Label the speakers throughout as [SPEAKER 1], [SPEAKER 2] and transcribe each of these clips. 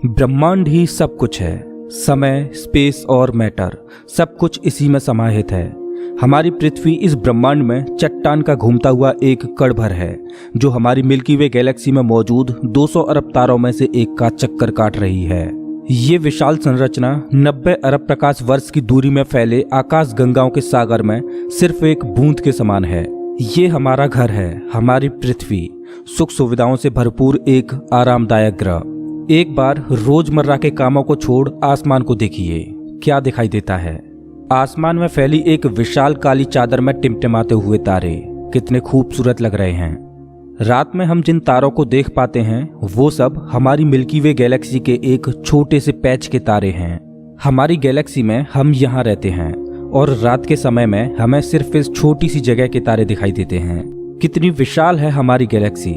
[SPEAKER 1] ब्रह्मांड ही सब कुछ है। समय, स्पेस और मैटर सब कुछ इसी में समाहित है। हमारी पृथ्वी इस ब्रह्मांड में चट्टान का घूमता हुआ एक कण भर है, जो हमारी मिल्की वे गैलेक्सी में मौजूद 200 अरब तारों में से एक का चक्कर काट रही है। ये विशाल संरचना 90 अरब प्रकाश वर्ष की दूरी में फैले आकाश गंगाओं के सागर में सिर्फ एक बूंद के समान है। ये हमारा घर है, हमारी पृथ्वी, सुख सुविधाओं से भरपूर एक आरामदायक ग्रह। एक बार रोजमर्रा के कामों को छोड़ आसमान को देखिए, क्या दिखाई देता है। आसमान में फैली एक विशाल काली चादर में टिमटिमाते हुए तारे कितने खूबसूरत लग रहे हैं। रात में हम जिन तारों को देख पाते हैं वो सब हमारी मिल्की वे गैलेक्सी के एक छोटे से पैच के तारे हैं। हमारी गैलेक्सी में हम यहाँ रहते हैं और रात के समय में हमें सिर्फ इस छोटी सी जगह के तारे दिखाई देते हैं। कितनी विशाल है हमारी गैलेक्सी,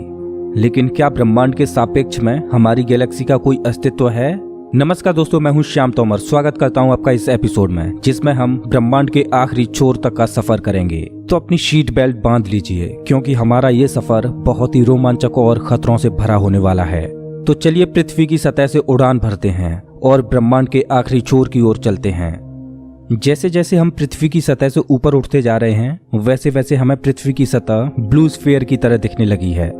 [SPEAKER 1] लेकिन क्या ब्रह्मांड के सापेक्ष में हमारी गैलेक्सी का कोई अस्तित्व है? नमस्कार दोस्तों, मैं हूं श्याम तोमर। स्वागत करता हूं आपका इस एपिसोड में, जिसमें हम ब्रह्मांड के आखिरी छोर तक का सफर करेंगे। तो अपनी सीट बेल्ट बांध लीजिए, क्योंकि हमारा ये सफर बहुत ही रोमांचक और खतरों से भरा होने वाला है। तो चलिए पृथ्वी की सतह से उड़ान भरते हैं और ब्रह्मांड के आखिरी छोर की ओर चलते हैं। जैसे जैसे हम पृथ्वी की सतह से ऊपर उठते जा रहे हैं, वैसे वैसे हमें पृथ्वी की सतह ब्लू स्फीयर की तरह दिखने लगी है।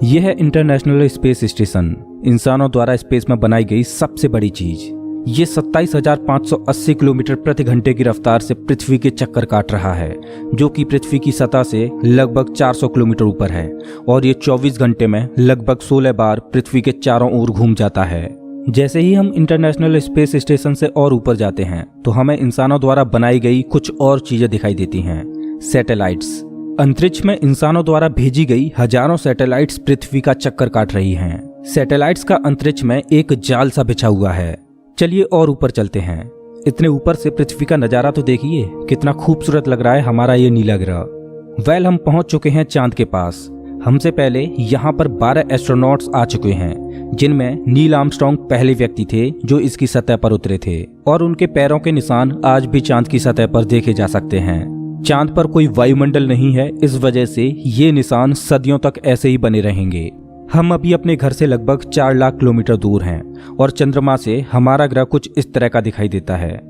[SPEAKER 1] यह है इंटरनेशनल स्पेस स्टेशन, इंसानों द्वारा स्पेस में बनाई गई सबसे बड़ी चीज। ये 27,580 किलोमीटर प्रति घंटे की रफ्तार से पृथ्वी के चक्कर काट रहा है, जो कि पृथ्वी की सतह से लगभग 400 किलोमीटर ऊपर है। और ये 24 घंटे में लगभग 16 बार पृथ्वी के चारों ओर घूम जाता है। जैसे ही हम इंटरनेशनल स्पेस स्टेशन से और ऊपर जाते हैं, तो हमें इंसानों द्वारा बनाई गई कुछ और चीजें दिखाई देती हैं। सैटेलाइट्स। अंतरिक्ष में इंसानों द्वारा भेजी गई हजारों सैटेलाइट्स पृथ्वी का चक्कर काट रही हैं। सैटेलाइट्स का अंतरिक्ष में एक जाल सा बिछा हुआ है। चलिए और ऊपर चलते हैं। इतने ऊपर से पृथ्वी का नजारा तो देखिए, कितना खूबसूरत लग रहा है हमारा ये नीला ग्रह। हम पहुंच चुके हैं चांद के पास। हमसे पहले यहाँ पर 12 एस्ट्रोनॉट्स आ चुके हैं, जिनमें नील आर्मस्ट्रांग पहले व्यक्ति थे जो इसकी सतह पर उतरे थे, और उनके पैरों के निशान आज भी चांद की सतह पर देखे जा सकते हैं। चांद पर कोई वायुमंडल नहीं है, इस वजह से ये निशान सदियों तक ऐसे ही बने रहेंगे। हम अभी अपने घर से लगभग 4 लाख किलोमीटर दूर हैं और चंद्रमा से हमारा ग्रह कुछ इस तरह का दिखाई देता है।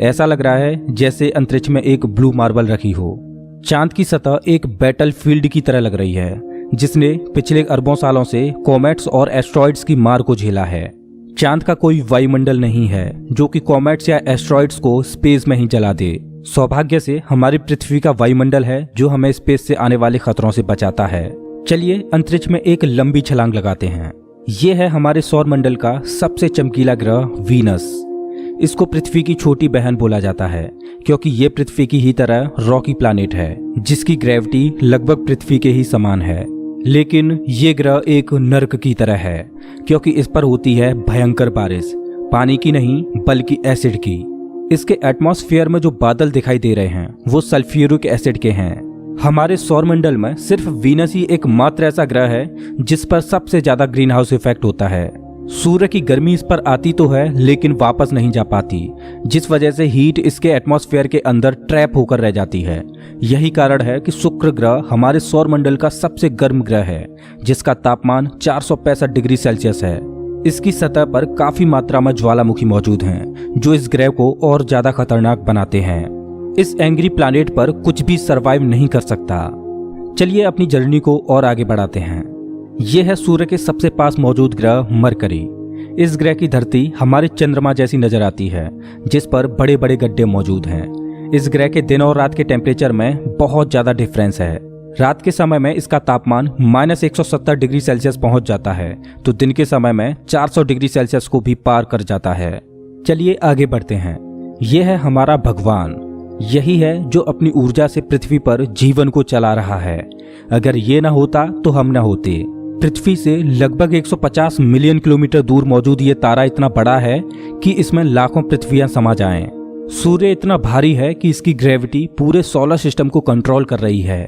[SPEAKER 1] ऐसा लग रहा है जैसे अंतरिक्ष में एक ब्लू मार्बल रखी हो। चांद की सतह एक बैटल फील्ड की तरह लग रही है, जिसने पिछले अरबों सालों से कॉमेट्स और एस्ट्रॉइड्स की मार को झेला है। चांद का कोई वायुमंडल नहीं है जो कि कॉमेट्स या एस्ट्रॉइड्स को स्पेस में ही जला दे। सौभाग्य से हमारी पृथ्वी का वायुमंडल है जो हमें स्पेस से आने वाले खतरों से बचाता है। चलिए अंतरिक्ष में एक लंबी छलांग लगाते हैं। ये है हमारे सौर मंडल का सबसे चमकीला ग्रह वीनस। इसको पृथ्वी की छोटी बहन बोला जाता है, क्योंकि ये पृथ्वी की ही तरह रॉकी प्लैनेट है, जिसकी ग्रेविटी लगभग पृथ्वी के ही समान है। लेकिन ये ग्रह एक नर्क की तरह है, क्योंकि इस पर होती है भयंकर बारिश, पानी की नहीं बल्कि एसिड की। इसके एटमॉस्फेयर में जो बादल दिखाई दे रहे हैं वो सल्फ्यूरिक एसिड के हैं। हमारे सौरमंडल में सिर्फ वीनस ही एकमात्र ऐसा ग्रह है जिस पर सबसे ज्यादा ग्रीन हाउस इफेक्ट होता है। सूर्य की गर्मी इस पर आती तो है, लेकिन वापस नहीं जा पाती, जिस वजह से हीट इसके एटमॉस्फेयर के अंदर ट्रैप होकर रह जाती है। यही कारण है कि शुक्र ग्रह हमारे सौरमंडल का सबसे गर्म ग्रह है, जिसका तापमान 465 डिग्री सेल्सियस है। इसकी सतह पर काफी मात्रा में ज्वालामुखी मौजूद हैं, जो इस ग्रह को और ज्यादा खतरनाक बनाते हैं। इस एंग्री प्लैनेट पर कुछ भी सरवाइव नहीं कर सकता। चलिए अपनी जर्नी को और आगे बढ़ाते हैं। यह है सूर्य के सबसे पास मौजूद ग्रह मरकरी। इस ग्रह की धरती हमारे चंद्रमा जैसी नजर आती है, जिस पर बड़े बड़े गड्ढे मौजूद हैं। इस ग्रह के दिन और रात के टेम्परेचर में बहुत ज्यादा डिफरेंस है। रात के समय में इसका तापमान -170 डिग्री सेल्सियस पहुंच जाता है, तो दिन के समय में 400 डिग्री सेल्सियस को भी पार कर जाता है। चलिए आगे बढ़ते हैं। यह है हमारा भगवान। यही है जो अपनी ऊर्जा से पृथ्वी पर जीवन को चला रहा है। अगर ये ना होता तो हम ना होते। पृथ्वी से लगभग 150 मिलियन किलोमीटर दूर मौजूद ये तारा इतना बड़ा है कि इसमें लाखों पृथ्वियां समा जाएं। सूर्य इतना भारी है कि इसकी ग्रेविटी पूरे सोलर सिस्टम को कंट्रोल कर रही है।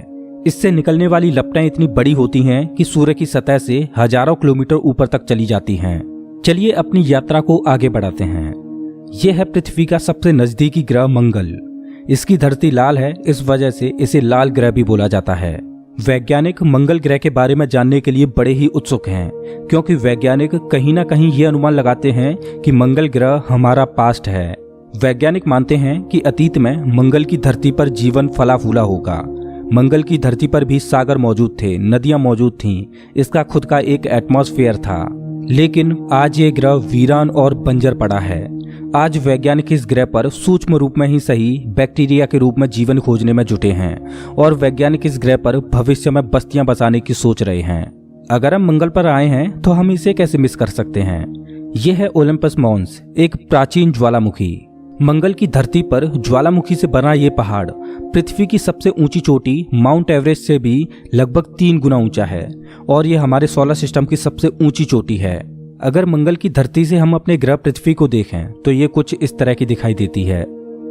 [SPEAKER 1] इससे निकलने वाली लपटें इतनी बड़ी होती हैं कि सूर्य की सतह से हजारों किलोमीटर ऊपर तक चली जाती हैं। चलिए अपनी यात्रा को आगे बढ़ाते हैं। यह है पृथ्वी का सबसे नजदीकी ग्रह मंगल। इसकी धरती लाल है, इस वजह से इसे लाल ग्रह भी बोला जाता है। वैज्ञानिक मंगल ग्रह के बारे में जानने के लिए बड़े ही उत्सुक हैं, क्योंकि वैज्ञानिक कहीं ना कहीं ये अनुमान लगाते हैं कि मंगल ग्रह हमारा पास्ट है। वैज्ञानिक मानते हैं कि अतीत में मंगल की धरती पर जीवन फला फूला होगा। मंगल की धरती पर भी सागर मौजूद थे, नदियां मौजूद थीं, इसका खुद का एक एटमॉस्फेयर था। लेकिन आज ये ग्रह वीरान और बंजर पड़ा है। आज वैज्ञानिक इस ग्रह पर सूक्ष्म रूप में ही सही बैक्टीरिया के रूप में जीवन खोजने में जुटे हैं और वैज्ञानिक इस ग्रह पर भविष्य में बस्तियां बसाने की सोच रहे हैं। अगर हम मंगल पर आए हैं तो हम इसे कैसे मिस कर सकते हैं। यह है ओलंपस मॉन्स, एक प्राचीन ज्वालामुखी। मंगल की धरती पर ज्वालामुखी से बना ये पहाड़ पृथ्वी की सबसे ऊंची चोटी माउंट एवरेस्ट से भी लगभग 3 गुना ऊंचा है और ये हमारे सोलर सिस्टम की सबसे ऊंची चोटी है। अगर मंगल की धरती से हम अपने ग्रह पृथ्वी को देखें तो ये कुछ इस तरह की दिखाई देती है।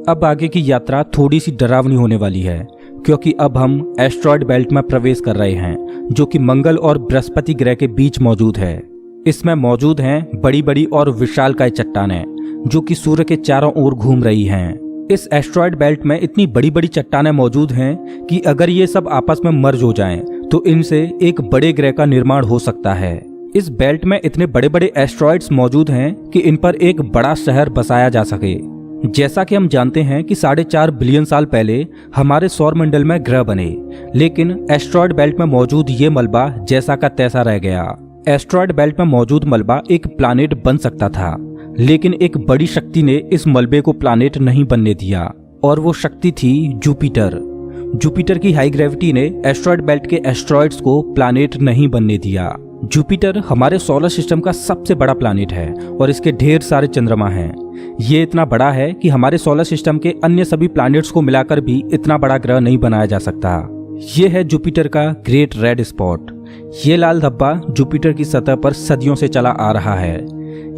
[SPEAKER 1] अब आगे की यात्रा थोड़ी सी डरावनी होने वाली है, क्योंकि अब हम एस्ट्रॉयड बेल्ट में प्रवेश कर रहे हैं, जो कि मंगल और बृहस्पति ग्रह के बीच मौजूद है। इसमें मौजूद हैं बड़ी बड़ी और विशालकाय चट्टानें, जो कि सूर्य के चारों ओर घूम रही हैं। इस एस्ट्रॉयड बेल्ट में इतनी बड़ी बड़ी चट्टानें मौजूद हैं कि अगर ये सब आपस में मर्ज हो जाएं, तो इनसे एक बड़े ग्रह का निर्माण हो सकता है। इस बेल्ट में इतने बड़े बड़े एस्ट्रॉयड्स मौजूद हैं कि इन पर एक बड़ा शहर बसाया जा सके। जैसा कि हम जानते हैं कि 4.5 बिलियन साल पहले हमारे सौर मंडल में ग्रह बने, लेकिन एस्ट्रॉयड बेल्ट में मौजूद ये मलबा जैसा का तैसा रह गया। एस्ट्रॉयड बेल्ट में मौजूद मलबा एक प्लैनेट बन सकता था, लेकिन एक बड़ी शक्ति ने इस मलबे को प्लैनेट नहीं बनने दिया, और वो शक्ति थी जुपिटर। जुपिटर की हाई ग्रेविटी ने एस्ट्रॉयड बेल्ट के एस्ट्रॉयड्स को प्लैनेट नहीं बनने दिया। जुपिटर हमारे सोलर सिस्टम का सबसे बड़ा प्लैनेट है और इसके ढेर सारे चंद्रमा हैं। ये इतना बड़ा है कि हमारे सोलर सिस्टम के अन्य सभी प्लैनेट्स को मिलाकर भी इतना बड़ा ग्रह नहीं बनाया जा सकता। ये है जुपिटर का ग्रेट रेड स्पॉट। ये लाल धब्बा जुपिटर की सतह पर सदियों से चला आ रहा है।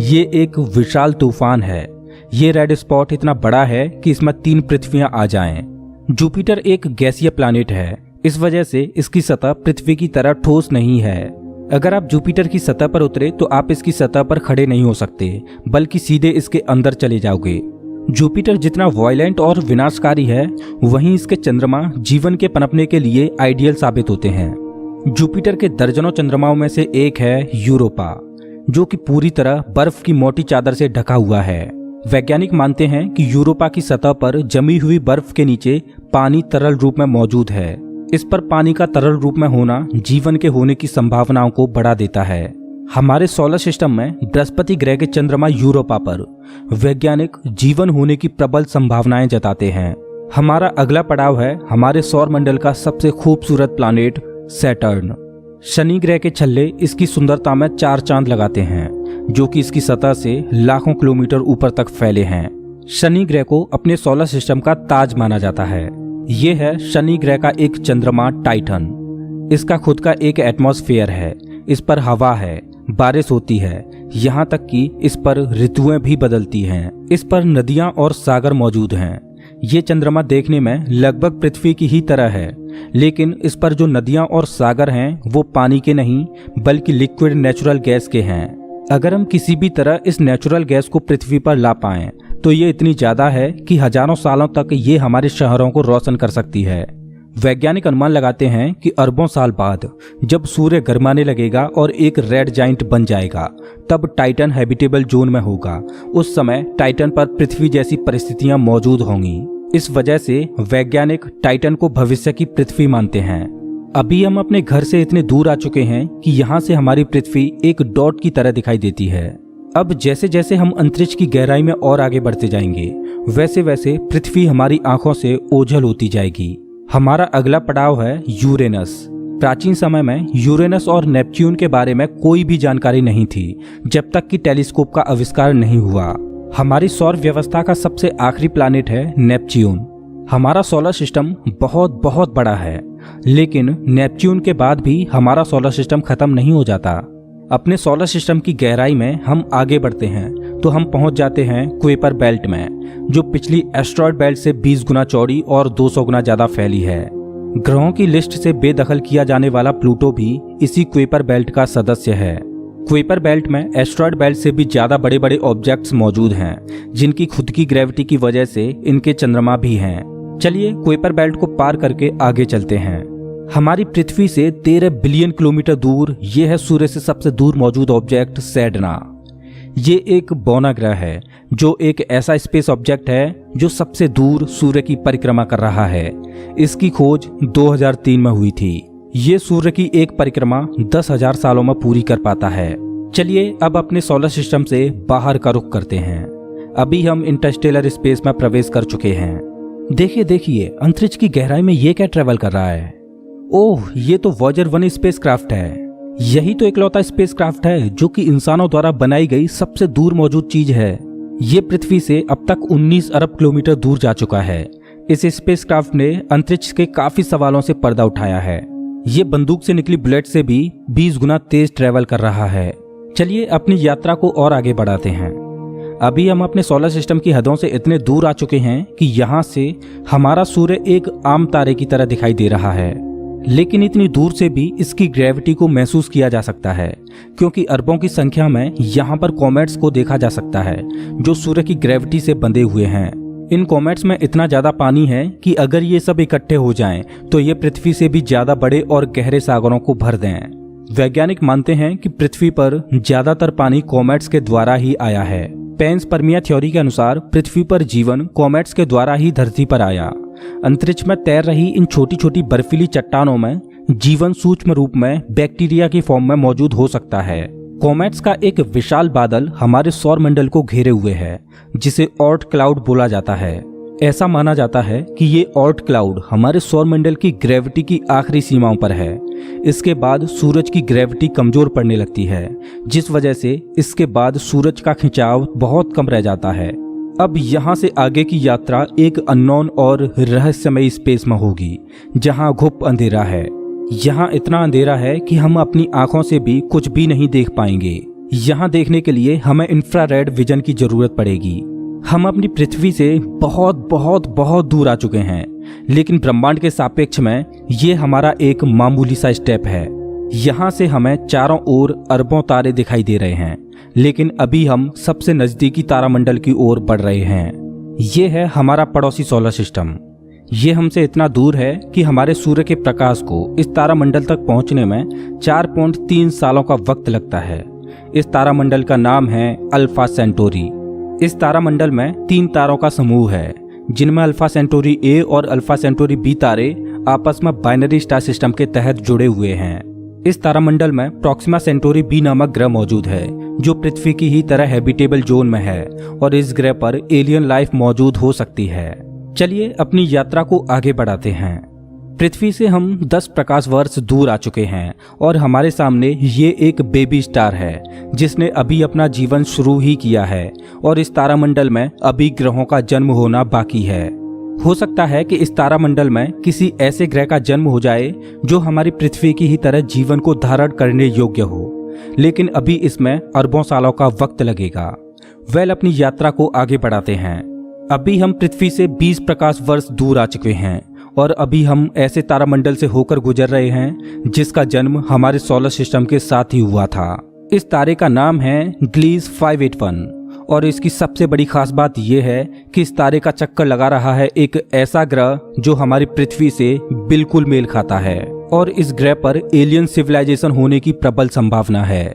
[SPEAKER 1] ये एक विशाल तूफान है। ये रेड स्पॉट इतना बड़ा है कि इसमें 3 पृथ्वियां आ जाएं। जुपिटर एक गैसीय प्लैनेट है, इस वजह से इसकी सतह पृथ्वी की तरह ठोस नहीं है। अगर आप जुपिटर की सतह पर उतरे तो आप इसकी सतह पर खड़े नहीं हो सकते, बल्कि सीधे इसके अंदर चले जाओगे। जुपिटर जितना वायलेंट और विनाशकारी है, वहीं इसके चंद्रमा जीवन के पनपने के लिए आइडियल साबित होते हैं। जुपिटर के दर्जनों चंद्रमाओं में से एक है यूरोपा, जो कि पूरी तरह बर्फ की मोटी चादर से ढका हुआ है। वैज्ञानिक मानते हैं कि यूरोपा की सतह पर जमी हुई बर्फ के नीचे पानी तरल रूप में मौजूद है। इस पर पानी का तरल रूप में होना जीवन के होने की संभावनाओं को बढ़ा देता है। हमारे सोलर सिस्टम में बृहस्पति ग्रह के चंद्रमा यूरोपा पर वैज्ञानिक जीवन होने की प्रबल संभावनाएं जताते हैं। हमारा अगला पड़ाव है हमारे सौर मंडल का सबसे खूबसूरत प्लैनेट सैटर्न। शनि ग्रह के छल्ले इसकी सुंदरता में 4 चांद लगाते हैं, जो कि इसकी सतह से लाखों किलोमीटर ऊपर तक फैले हैं। शनि ग्रह को अपने सोलर सिस्टम का ताज माना जाता है। ये है शनि ग्रह का एक चंद्रमा टाइटन। इसका खुद का एक एटमॉस्फेयर है, इस पर हवा है, बारिश होती है, यहाँ तक कि इस पर ऋतुएं भी बदलती हैं। इस पर नदियाँ और सागर मौजूद हैं। ये चंद्रमा देखने में लगभग पृथ्वी की ही तरह है, लेकिन इस पर जो नदियाँ और सागर हैं वो पानी के नहीं बल्कि लिक्विड नेचुरल गैस के हैं। अगर हम किसी भी तरह इस नेचुरल गैस को पृथ्वी पर ला पाएं तो ये इतनी ज्यादा है कि हजारों सालों तक ये हमारे शहरों को रोशन कर सकती है। वैज्ञानिक अनुमान लगाते हैं कि अरबों साल बाद जब सूर्य गर्माने लगेगा और एक रेड जाइंट बन जाएगा, तब टाइटन हैबिटेबल जोन में होगा। उस समय टाइटन पर पृथ्वी जैसी परिस्थितियां मौजूद होंगी। इस वजह से वैज्ञानिक टाइटन को भविष्य की पृथ्वी मानते हैं। अभी हम अपने घर से इतने दूर आ चुके हैं कि यहाँ से हमारी पृथ्वी एक डॉट की तरह दिखाई देती है। अब जैसे जैसे हम अंतरिक्ष की गहराई में और आगे बढ़ते जाएंगे, वैसे वैसे पृथ्वी हमारी आंखों से ओझल होती जाएगी। हमारा अगला पड़ाव है यूरेनस। प्राचीन समय में यूरेनस और नेपच्यून के बारे में कोई भी जानकारी नहीं थी, जब तक कि टेलीस्कोप का आविष्कार नहीं हुआ। हमारी सौर व्यवस्था का सबसे आखिरी प्लैनेट है नेपच्यून। हमारा सोलर सिस्टम बहुत बहुत बड़ा है, लेकिन नेपच्यून के बाद भी हमारा सोलर सिस्टम खत्म नहीं हो जाता। अपने सोलर सिस्टम की गहराई में हम आगे बढ़ते हैं तो हम पहुंच जाते हैं कुइपर बेल्ट में, जो पिछली एस्ट्रॉयड बेल्ट से 20 गुना चौड़ी और 200 गुना ज्यादा फैली है। ग्रहों की लिस्ट से बेदखल किया जाने वाला प्लूटो भी इसी कुइपर बेल्ट का सदस्य है। कुइपर बेल्ट में एस्ट्रॉयड बेल्ट से भी ज्यादा बड़े बड़े ऑब्जेक्ट्स मौजूद हैं, जिनकी खुद की ग्रेविटी की वजह से इनके चंद्रमा भी हैं। चलिए कुइपर बेल्ट को पार करके आगे चलते हैं। हमारी पृथ्वी से 13 बिलियन किलोमीटर दूर ये है सूर्य से सबसे दूर मौजूद ऑब्जेक्ट सेडना। ये एक बौना ग्रह है जो एक ऐसा स्पेस ऑब्जेक्ट है जो सबसे दूर सूर्य की परिक्रमा कर रहा है। इसकी खोज 2003 में हुई थी। ये सूर्य की एक परिक्रमा 10,000 सालों में पूरी कर पाता है। चलिए अब अपने सोलर सिस्टम से बाहर का रुख करते हैं। अभी हम इंटरस्टेलर स्पेस में प्रवेश कर चुके हैं। देखिए अंतरिक्ष की गहराई में ये क्या ट्रेवल कर रहा है। ओह, ये तो वॉयेजर 1 स्पेसक्राफ्ट है। यही तो इकलौता स्पेसक्राफ्ट है जो कि इंसानों द्वारा बनाई गई सबसे दूर मौजूद चीज है। ये पृथ्वी से अब तक 19 अरब किलोमीटर दूर जा चुका है। इस स्पेसक्राफ्ट ने अंतरिक्ष के काफी सवालों से पर्दा उठाया है। ये बंदूक से निकली बुलेट से भी 20 गुना तेज ट्रेवल कर रहा है। चलिए अपनी यात्रा को और आगे बढ़ाते हैं। अभी हम अपने सोलर सिस्टम की हदों से इतने दूर आ चुके हैं कि यहाँ से हमारा सूर्य एक आम तारे की तरह दिखाई दे रहा है, लेकिन इतनी दूर से भी इसकी ग्रेविटी को महसूस किया जा सकता है, क्योंकि अरबों की संख्या में यहाँ पर कॉमेट्स को देखा जा सकता है जो सूर्य की ग्रेविटी से बंधे हुए हैं। इन कॉमेट्स में इतना ज्यादा पानी है कि अगर ये सब इकट्ठे हो जाएं, तो ये पृथ्वी से भी ज्यादा बड़े और गहरे सागरों को भर दें। वैज्ञानिक मानते हैं कि पृथ्वी पर ज्यादातर पानी कॉमेट्स के द्वारा ही आया है। पेंसपर्मिया थ्योरी के अनुसार पृथ्वी पर जीवन कॉमेट्स के द्वारा ही धरती पर आया। अंतरिक्ष में तैर रही इन छोटी छोटी बर्फीली चट्टानों में जीवन सूक्ष्म रूप में बैक्टीरिया की फॉर्म में मौजूद हो सकता है। कॉमेट्स का एक विशाल बादल हमारे सौर मंडल को घेरे हुए है, जिसे ऑर्ट क्लाउड बोला जाता है। ऐसा माना जाता है कि ये ऑर्ट क्लाउड हमारे सौर मंडल की ग्रेविटी की आखिरी सीमाओं पर है। इसके बाद सूरज की ग्रेविटी कमजोर पड़ने लगती है, जिस वजह से इसके बाद सूरज का खिंचाव बहुत कम रह जाता है। अब यहाँ से आगे की यात्रा एक अननोन और रहस्यमयी स्पेस में होगी, जहाँ घुप अंधेरा है। यहाँ इतना अंधेरा है कि हम अपनी आंखों से भी कुछ भी नहीं देख पाएंगे। यहाँ देखने के लिए हमें इंफ्रारेड विजन की जरूरत पड़ेगी। हम अपनी पृथ्वी से बहुत बहुत बहुत दूर आ चुके हैं, लेकिन ब्रह्मांड के सापेक्ष में ये हमारा एक मामूली सा स्टेप है। यहाँ से हमें चारों ओर अरबों तारे दिखाई दे रहे हैं, लेकिन अभी हम सबसे नजदीकी तारामंडल की ओर बढ़ रहे हैं। ये है हमारा पड़ोसी सोलर सिस्टम। ये हमसे इतना दूर है कि हमारे सूर्य के प्रकाश को इस तारामंडल तक पहुंचने में 4.3 सालों का वक्त लगता है। इस तारामंडल का नाम है अल्फा सेंटोरी। इस तारामंडल में 3 तारों का समूह है, जिनमें अल्फा सेंटोरी ए और अल्फा सेंटोरी बी तारे आपस में बाइनरी स्टार सिस्टम के तहत जुड़े हुए हैं। इस तारामंडल में प्रॉक्सिमा सेंटोरी बी नामक ग्रह मौजूद है, जो पृथ्वी की ही तरह हैबिटेबल जोन में है और इस ग्रह पर एलियन लाइफ मौजूद हो सकती है। चलिए अपनी यात्रा को आगे बढ़ाते हैं। पृथ्वी से हम 10 प्रकाश वर्ष दूर आ चुके हैं और हमारे सामने ये एक बेबी स्टार है, जिसने अभी अपना जीवन शुरू ही किया है और इस तारामंडल में अभी ग्रहों का जन्म होना बाकी है। हो सकता है कि इस तारामंडल में किसी ऐसे ग्रह का जन्म हो जाए जो हमारी पृथ्वी की ही तरह जीवन को धारण करने योग्य हो, लेकिन अभी इसमें अरबों सालों का वक्त लगेगा। अपनी यात्रा को आगे बढ़ाते हैं। अभी हम पृथ्वी से 20 प्रकाश वर्ष दूर आ चुके हैं और अभी हम ऐसे तारामंडल से होकर गुजर रहे हैं जिसका जन्म हमारे सोलर सिस्टम के साथ ही हुआ था। इस तारे का नाम है ग्लीस 581 और इसकी सबसे बड़ी खास बात यह है कि इस तारे का चक्कर लगा रहा है एक ऐसा ग्रह जो हमारी पृथ्वी से बिल्कुल मेल खाता है और इस ग्रह पर एलियन सिविलाइजेशन होने की प्रबल संभावना है।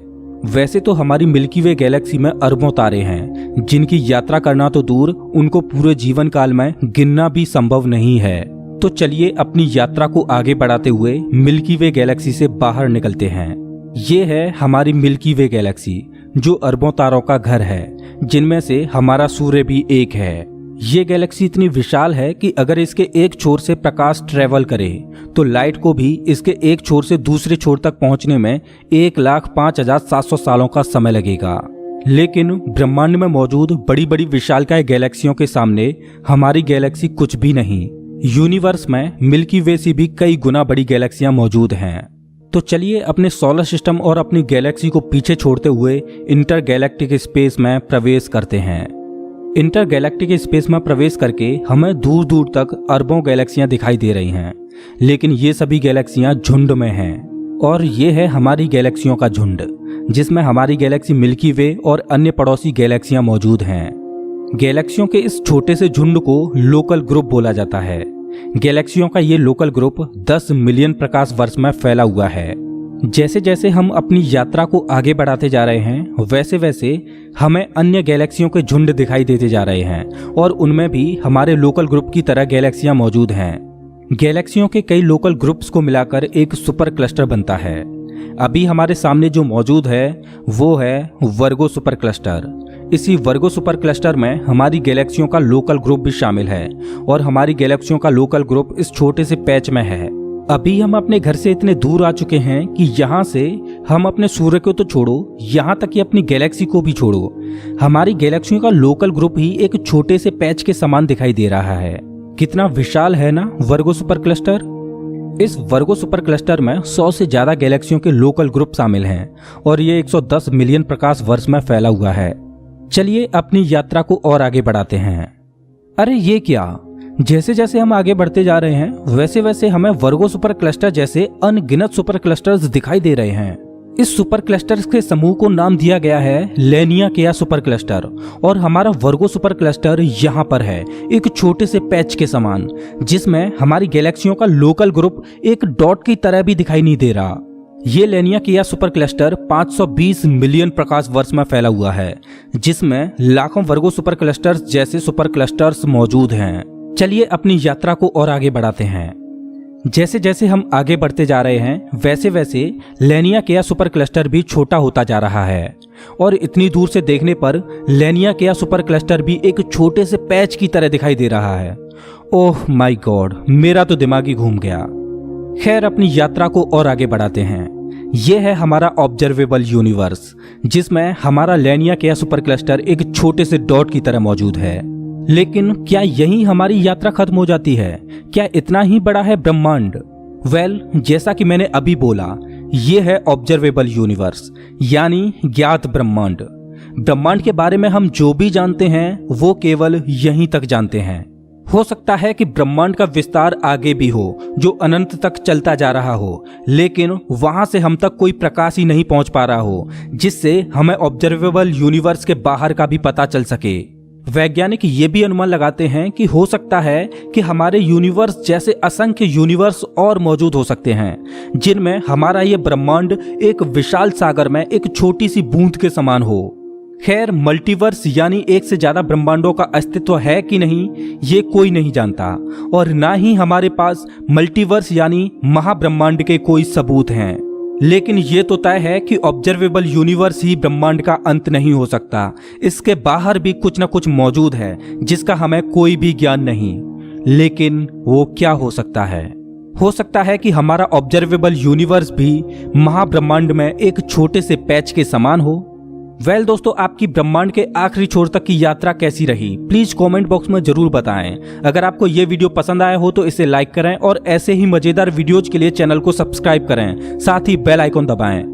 [SPEAKER 1] वैसे तो हमारी मिल्की वे गैलेक्सी में अरबों तारे हैं, जिनकी यात्रा करना तो दूर, उनको पूरे जीवन काल में गिनना भी संभव नहीं है। तो चलिए अपनी यात्रा को आगे बढ़ाते हुए मिल्की वे गैलेक्सी से बाहर निकलते हैं। ये है हमारी मिल्की वे गैलेक्सी, जो अरबों तारों का घर है, जिनमें से हमारा सूर्य भी एक है। ये गैलेक्सी इतनी विशाल है कि अगर इसके एक छोर से प्रकाश ट्रेवल करे तो लाइट को भी इसके एक छोर से दूसरे छोर तक पहुंचने में 1,05,700 सालों का समय लगेगा। लेकिन ब्रह्मांड में मौजूद बड़ी बड़ी विशालकाय गैलेक्सियों के सामने हमारी गैलेक्सी कुछ भी नहीं। यूनिवर्स में मिल्की वे से भी कई गुना बड़ी गैलेक्सियां मौजूद हैं। तो चलिए अपने सोलर सिस्टम और अपनी गैलेक्सी को पीछे छोड़ते हुए इंटर गैलेक्टिक स्पेस में प्रवेश करते हैं। इंटर गैलेक्टिक स्पेस में प्रवेश करके हमें दूर दूर तक अरबों गैलेक्सियां दिखाई दे रही हैं, लेकिन ये सभी गैलेक्सियां झुंड में हैं और ये है हमारी गैलेक्सियों का झुंड, जिसमें हमारी गैलेक्सी मिल्की वे और अन्य पड़ोसी गैलेक्सियां मौजूद हैं। गैलेक्सियों के इस छोटे से झुंड को लोकल ग्रुप बोला जाता है। गैलेक्सियों का ये लोकल ग्रुप 10 मिलियन प्रकाश वर्ष में फैला हुआ है। जैसे जैसे हम अपनी यात्रा को आगे बढ़ाते जा रहे हैं वैसे वैसे हमें अन्य गैलेक्सियों के झुंड दिखाई देते जा रहे हैं और उनमें भी हमारे लोकल ग्रुप की तरह गैलेक्सियां मौजूद हैं। गैलेक्सियों के कई लोकल ग्रुप्स को मिलाकर एक सुपर क्लस्टर बनता है। अभी हमारे सामने जो मौजूद है वो है वर्गो सुपर क्लस्टर। इसी वर्गो सुपर क्लस्टर में हमारी गैलेक्सियों का लोकल ग्रुप भी शामिल है और हमारी गैलेक्सियों का लोकल ग्रुप इस छोटे से पैच में है। अभी हम अपने घर से इतने दूर आ चुके हैं कि यहाँ से हम अपने सूर्य को तो छोड़ो, यहाँ तक कि अपनी गैलेक्सी को भी छोड़ो, हमारी गैलेक्सियों का लोकल ग्रुप ही एक छोटे से पैच के समान दिखाई दे रहा है। कितना विशाल है ना वर्गो सुपर क्लस्टर। इस वर्गो सुपर क्लस्टर में 100 से ज्यादा गैलेक्सियों के लोकल ग्रुप शामिल हैं और ये 110 मिलियन प्रकाश वर्ष में फैला हुआ है। चलिए अपनी यात्रा को और आगे बढ़ाते हैं। अरे ये क्या, जैसे जैसे हम आगे बढ़ते जा रहे हैं वैसे वैसे हमें वर्गो सुपर क्लस्टर जैसे अनगिनत सुपर क्लस्टर्स दिखाई दे रहे हैं। इस सुपर क्लस्टर्स के समूह को नाम दिया गया है लेनिया सुपर क्लस्टर और हमारा वर्गो सुपर क्लस्टर यहाँ पर है एक छोटे से पैच के समान, जिसमें हमारी गैलेक्सियों का लोकल ग्रुप एक डॉट की तरह भी दिखाई नहीं दे रहा। ये लेनिया सुपर क्लस्टर 520 मिलियन प्रकाश वर्ष में फैला हुआ है, जिसमें लाखों वर्गो सुपर क्लस्टर्स जैसे सुपर क्लस्टर्स मौजूद हैं। चलिए अपनी यात्रा को और आगे बढ़ाते हैं। जैसे जैसे हम आगे बढ़ते जा रहे हैं वैसे वैसे लेनिया सुपर क्लस्टर भी छोटा होता जा रहा है और इतनी दूर से देखने पर लेनिया सुपर क्लस्टर भी एक छोटे से पैच की तरह दिखाई दे रहा है। ओह माय गॉड, मेरा तो दिमाग ही घूम गया। खैर अपनी यात्रा को और आगे बढ़ाते हैं। यह है हमारा ऑब्जर्वेबल यूनिवर्स, जिसमें हमारा लेनिया सुपर क्लस्टर एक छोटे से डॉट की तरह मौजूद है। लेकिन क्या यहीं हमारी यात्रा खत्म हो जाती है? क्या इतना ही बड़ा है ब्रह्मांड? वेल, जैसा कि मैंने अभी बोला, ये है ऑब्जर्वेबल यूनिवर्स यानी ज्ञात ब्रह्मांड। ब्रह्मांड के बारे में हम जो भी जानते हैं वो केवल यहीं तक जानते हैं। हो सकता है कि ब्रह्मांड का विस्तार आगे भी हो जो अनंत तक चलता जा रहा हो, लेकिन वहां से हम तक कोई प्रकाश ही नहीं पहुंच पा रहा हो जिससे हमें ऑब्जर्वेबल यूनिवर्स के बाहर का भी पता चल सके। वैज्ञानिक ये भी अनुमान लगाते हैं कि हो सकता है कि हमारे यूनिवर्स जैसे असंख्य यूनिवर्स और मौजूद हो सकते हैं जिनमें हमारा ये ब्रह्मांड एक विशाल सागर में एक छोटी सी बूंद के समान हो। खैर, मल्टीवर्स यानी एक से ज्यादा ब्रह्मांडों का अस्तित्व है कि नहीं ये कोई नहीं जानता और ना ही हमारे पास मल्टीवर्स यानी महाब्रह्मांड के कोई सबूत हैं। लेकिन ये तो तय है कि ऑब्जर्वेबल यूनिवर्स ही ब्रह्मांड का अंत नहीं हो सकता। इसके बाहर भी कुछ न कुछ मौजूद है जिसका हमें कोई भी ज्ञान नहीं। लेकिन वो क्या हो सकता है? हो सकता है कि हमारा ऑब्जर्वेबल यूनिवर्स भी महाब्रह्मांड में एक छोटे से पैच के समान हो। वेल दोस्तों, आपकी ब्रह्मांड के आखिरी छोर तक की यात्रा कैसी रही प्लीज कमेंट बॉक्स में जरूर बताएं। अगर आपको ये वीडियो पसंद आया हो तो इसे लाइक करें और ऐसे ही मजेदार वीडियोज के लिए चैनल को सब्सक्राइब करें, साथ ही बेल आइकॉन दबाएं।